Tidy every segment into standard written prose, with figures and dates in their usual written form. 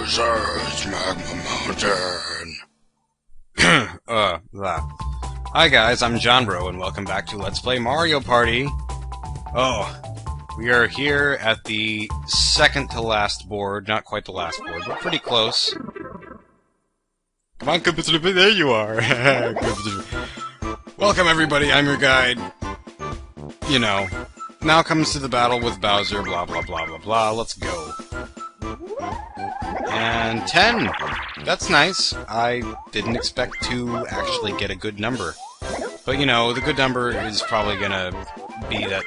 Bowser's Magma Mountain. Hi guys, I'm John Bro, and welcome back to Let's Play Mario Party. We are here at the second to last board. Not quite the last board, but pretty close. Come on, there you are. Welcome everybody, I'm your guide. You know, now comes to the battle with Bowser, blah blah blah blah blah, let's go. And 10! That's nice. I didn't expect to actually get a good number. But you know, the good number is probably gonna be that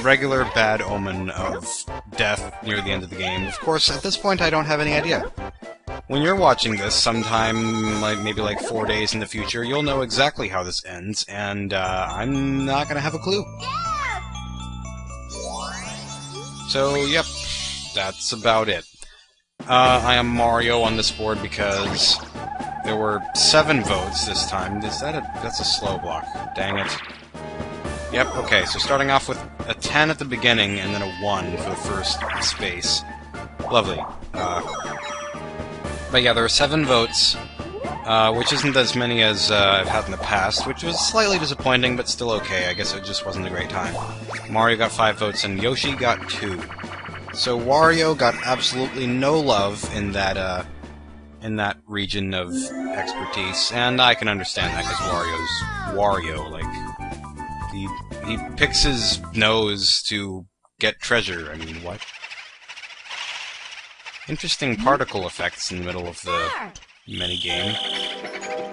regular bad omen of death near the end of the game. Of course, at this point I don't have any idea. When you're watching this sometime, maybe 4 days in the future, you'll know exactly how this ends, and I'm not gonna have a clue. So, yep, that's about it. I am Mario on this board because there were 7 votes this time. That's a slow block. Dang it. Yep, okay, so starting off with a 10 at the beginning and then a 1 for the first space. Lovely. But yeah, there are 7 votes, which isn't as many as I've had in the past, which was slightly disappointing, but still okay. I guess it just wasn't a great time. Mario got 5 votes and Yoshi got 2. So Wario got absolutely no love in that region of expertise, and I can understand that because Wario's Wario. He picks his nose to get treasure. I mean, what? Interesting particle effects in the middle of the minigame.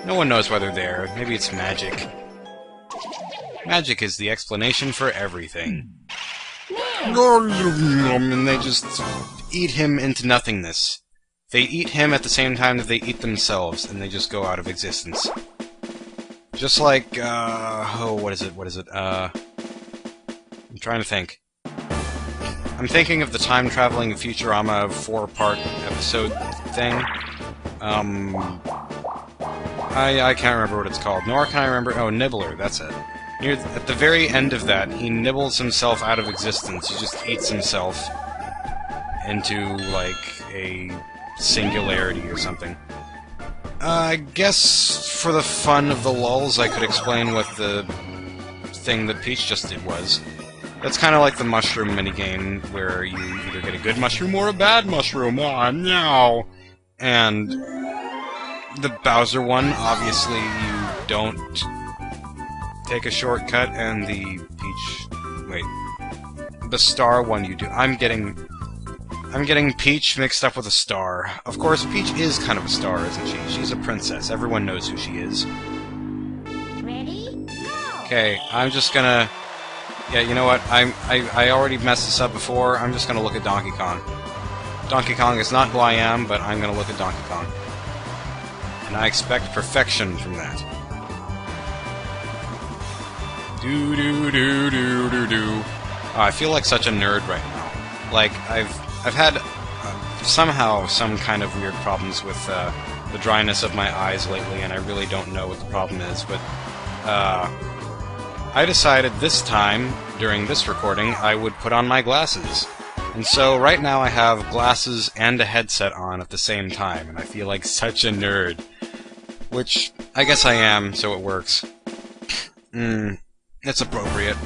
No one knows why they're there. Maybe it's magic. Magic is the explanation for everything. And they just eat him into nothingness. They eat him at the same time that they eat themselves, and they just go out of existence. Just like, what is it? I'm trying to think. I'm thinking of the time-traveling Futurama 4-part episode thing. I can't remember what it's called, nor can I remember... Oh, Nibbler, that's it. At the very end of that, he nibbles himself out of existence. He just eats himself into, a singularity or something. I guess for the fun of the lulz, I could explain what the thing that Peach just did was. That's kind of like the mushroom minigame, where you either get a good mushroom or a bad mushroom. Oh, no! And the Bowser one, obviously you don't take a shortcut, and the Peach... Wait. The Star one you do. I'm getting Peach mixed up with a star. Of course, Peach is kind of a star, isn't she? She's a princess. Everyone knows who she is. Ready? Go! Okay, I'm just gonna... Yeah, you know what? I already messed this up before. I'm just gonna look at Donkey Kong. Donkey Kong is not who I am, but I'm gonna look at Donkey Kong. And I expect perfection from that. Do-do-do-do-do-do. Oh, I feel like such a nerd right now. I've had somehow some kind of weird problems with the dryness of my eyes lately, and I really don't know what the problem is, but I decided this time, during this recording, I would put on my glasses. And so right now I have glasses and a headset on at the same time, and I feel like such a nerd. Which, I guess I am, so it works. It's appropriate.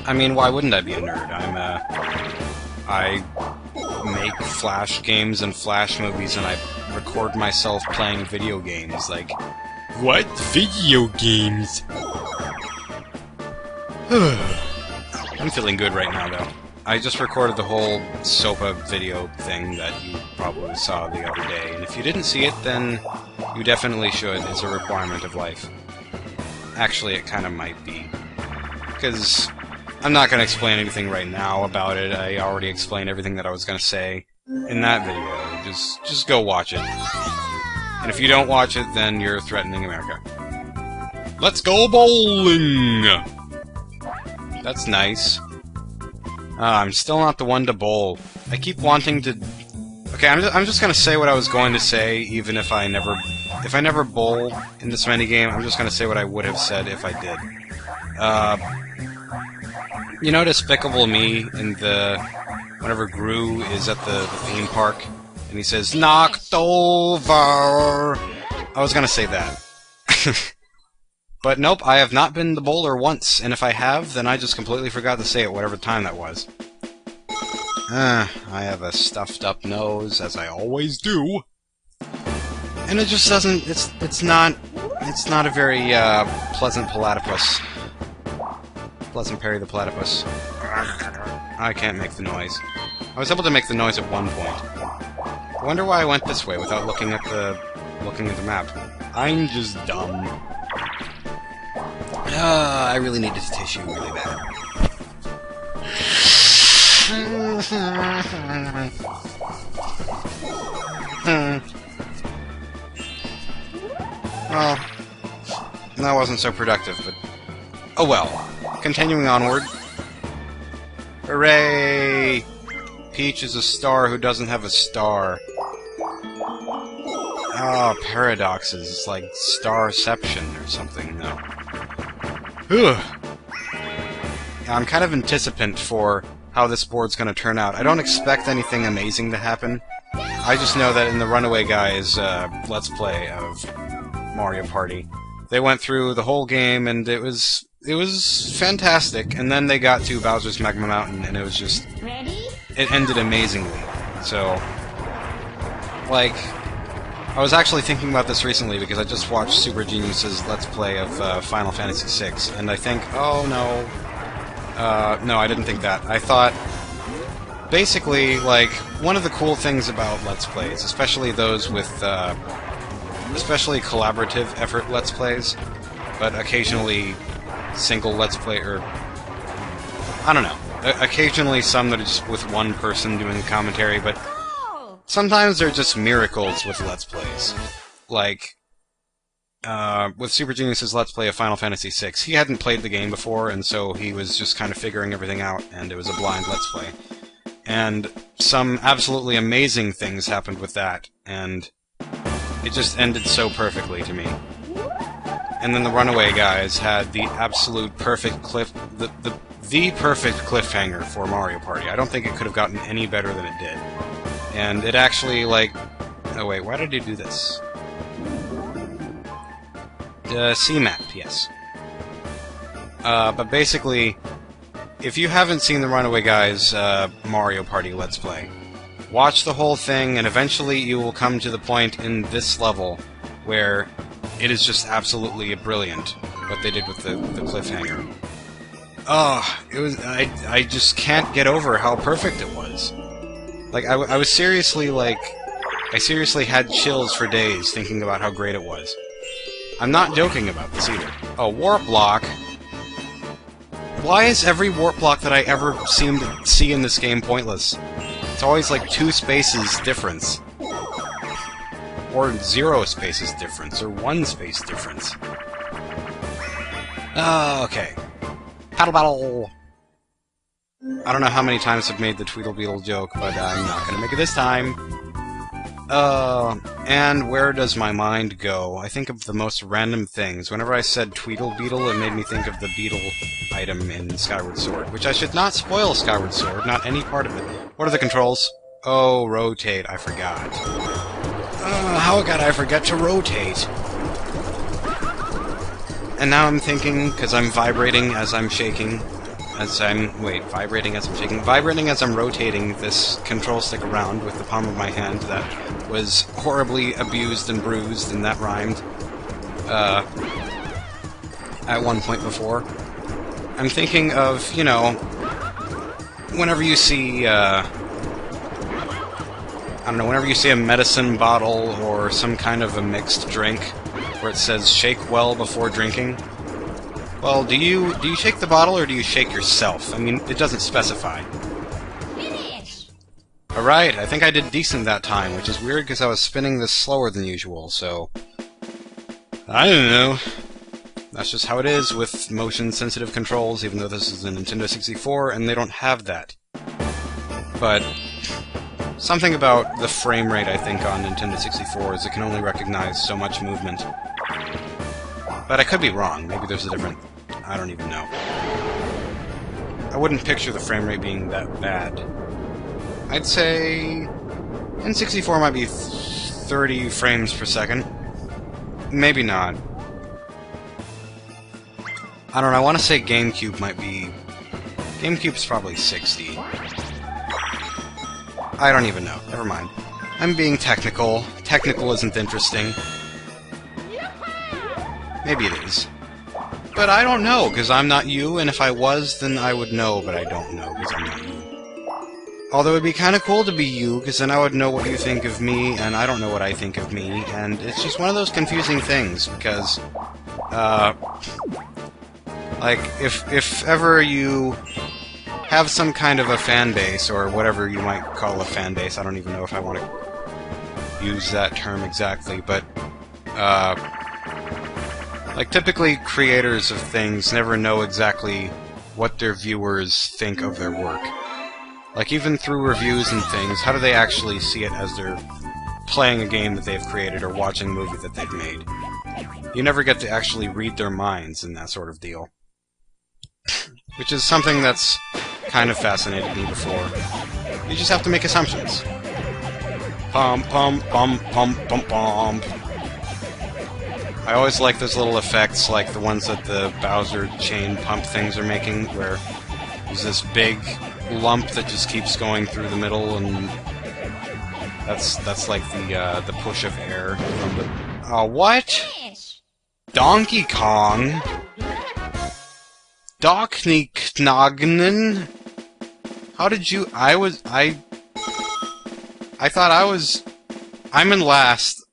I mean, why wouldn't I be a nerd? I make Flash games and Flash movies, and I record myself playing video games, What? Video games? I'm feeling good right now, though. I just recorded the whole SOPA video thing that you probably saw the other day, and if you didn't see it, then you definitely should. It's a requirement of life. Actually, it kind of might be. Because I'm not going to explain anything right now about it. I already explained everything that I was going to say in that video. Just go watch it. And if you don't watch it, then you're threatening America. Let's go bowling! That's nice. I'm still not the one to bowl. I keep wanting to... Okay, I'm just gonna say what I was going to say, even if I never bowl in this minigame. I'm just gonna say what I would have said if I did. You know Despicable Me in the... Whenever Gru is at the theme park, And he says, knocked over! I was gonna say that. But nope, I have not been the bowler once, and if I have, then I just completely forgot to say it, whatever time that was. I have a stuffed up nose, as I always do. And it just doesn't, it's not a very, pleasant platypus. Pleasant Perry the Platypus. I can't make the noise. I was able to make the noise at one point. I wonder why I went this way without looking at the map. I'm just dumb. I really needed a tissue really bad. Well, that wasn't so productive, but oh well. Continuing onward. Hooray! Peach is a star who doesn't have a star. Oh, paradoxes. It's like starception or something. No. I'm kind of anticipant for how this board's gonna turn out. I don't expect anything amazing to happen. I just know that in the Runaway Guys Let's Play of Mario Party, they went through the whole game and it was fantastic, and then they got to Bowser's Magma Mountain and it was just... Ready? It ended amazingly. So, like, I was actually thinking about this recently because I just watched Super Genius's Let's Play of Final Fantasy VI, and I think, oh no. No, I didn't think that. I thought, basically, like, one of the cool things about Let's Plays, especially those with, especially collaborative effort Let's Plays, but occasionally single Let's Play, or I don't know. Occasionally some that are just with one person doing the commentary, but sometimes they're just miracles with Let's Plays. Like, with Super Genius's Let's Play of Final Fantasy VI, he hadn't played the game before, and so he was just kind of figuring everything out, and it was a blind Let's Play. And some absolutely amazing things happened with that, and it just ended so perfectly to me. And then the Runaway Guys had the absolute perfect the perfect cliffhanger for Mario Party. I don't think it could have gotten any better than it did. And it actually, like... Oh wait, why did I do this? C-map, yes. But basically, if you haven't seen the Runaway Guys Mario Party Let's Play, watch the whole thing, and eventually you will come to the point in this level where it is just absolutely brilliant what they did with the cliffhanger. Oh, it was... I just can't get over how perfect it was. Like, I was seriously, like... I seriously had chills for days thinking about how great it was. I'm not joking about this either. Oh, warp block. Why is every warp block that I ever seem to see in this game pointless? It's always like 2 spaces difference. Or 0 spaces difference, or 1 space difference. Okay. Paddle battle! I don't know how many times I've made the Tweedle Beetle joke, but I'm not gonna make it this time. And where does my mind go? I think of the most random things. Whenever I said Tweedle Beetle, it made me think of the beetle item in Skyward Sword, which I should not spoil Skyward Sword, not any part of it. What are the controls? Oh, rotate, I forgot. How could I forget to rotate? And now I'm thinking, because I'm vibrating as I'm shaking, vibrating as I'm shaking, vibrating as I'm rotating this control stick around with the palm of my hand that was horribly abused and bruised, and that rhymed, at one point before. I'm thinking of, you know, whenever you see, I don't know, whenever you see a medicine bottle or some kind of a mixed drink where it says, shake well before drinking. Well, do you shake the bottle or do you shake yourself? I mean, it doesn't specify. Finish! Alright, I think I did decent that time, which is weird because I was spinning this slower than usual, so... I don't know. That's just how it is with motion-sensitive controls, even though this is a Nintendo 64 and they don't have that. But... something about the frame rate, I think, on Nintendo 64 is it can only recognize so much movement. But I could be wrong. Maybe there's a different... I don't even know. I wouldn't picture the frame rate being that bad. I'd say... N64 might be 30 frames per second. Maybe not. I don't know, I want to say GameCube might be... GameCube's probably 60. I don't even know. Never mind. I'm being technical. Technical isn't interesting. Maybe it is. But I don't know, because I'm not you, and if I was, then I would know, but I don't know, because I'm not you. Although it'd be kind of cool to be you, because then I would know what you think of me, and I don't know what I think of me, and it's just one of those confusing things, because, like, if ever you have some kind of a fan base, or whatever you might call a fan base, I don't even know if I want to use that term exactly, but, like, typically creators of things never know exactly what their viewers think of their work. Like, even through reviews and things, how do they actually see it as they're playing a game that they've created or watching a movie that they've made? You never get to actually read their minds in that sort of deal. Which is something that's kind of fascinated me before. You just have to make assumptions. Pum pum pum pum pum pum. I always like those little effects, like the ones that the Bowser chain pump things are making, where there's this big lump that just keeps going through the middle, and that's like the push of air from the... what? Fish. Donkey Kong? Donkey Knognen? How did you... I thought I was... I'm in last.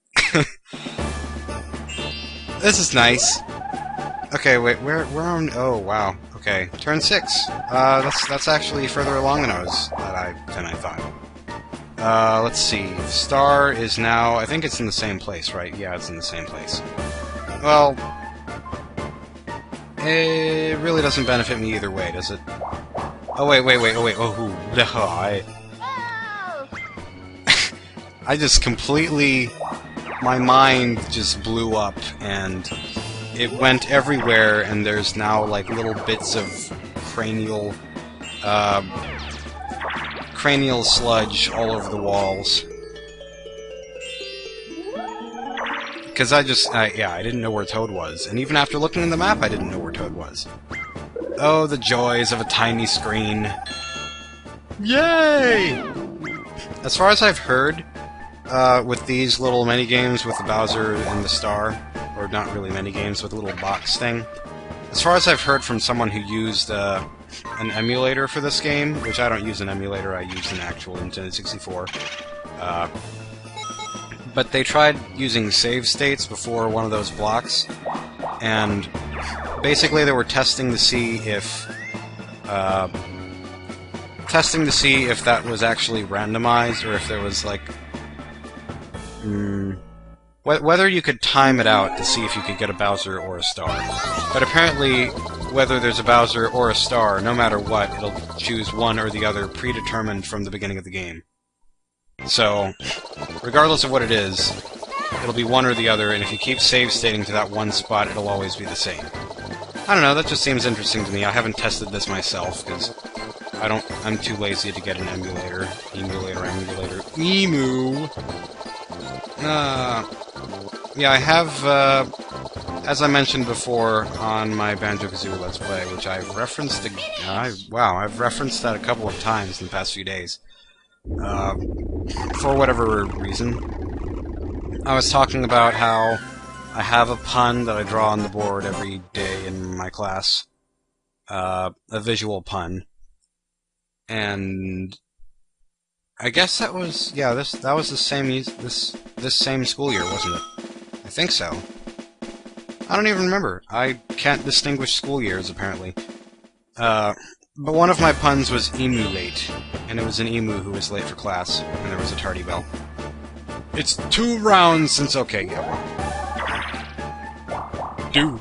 This is nice. Okay, wait, where am... Oh, wow. Okay, turn 6. That's actually further along than I thought. Let's see. Star is now... I think it's in the same place, right? Yeah, it's in the same place. Well... it really doesn't benefit me either way, does it? Oh, wait. Oh, I just completely... My mind just blew up, and it went everywhere, and there's now, like, little bits of cranial sludge all over the walls. Because I didn't know where Toad was, and even after looking in the map, I didn't know where Toad was. Oh, the joys of a tiny screen. Yay! As far as I've heard, with these little mini-games with the Bowser and the Star, or not really mini-games, with a little box thing, as far as I've heard from someone who used an emulator for this game, which I don't use an emulator, I use an actual Nintendo 64, but they tried using save states before one of those blocks, and basically they were testing to see if that was actually randomized, or if there was, like, whether you could time it out to see if you could get a Bowser or a Star. But apparently, whether there's a Bowser or a Star, no matter what, it'll choose one or the other predetermined from the beginning of the game. So, regardless of what it is, it'll be one or the other, and if you keep save stating to that one spot, it'll always be the same. I don't know, that just seems interesting to me. I haven't tested this myself, because I'm too lazy to get an emulator. Emu! Yeah, I have, as I mentioned before on my Banjo-Kazooie Let's Play, which I've referenced, I've referenced that a couple of times in the past few days. For whatever reason. I was talking about how I have a pun that I draw on the board every day in my class. A visual pun. And I guess that was, yeah, that was the same, this same school year, wasn't it? I think so. I don't even remember. I can't distinguish school years, apparently. But one of my puns was emu late, and it was an emu who was late for class, and there was a tardy bell. It's 2 rounds since... Okay, yeah. Do.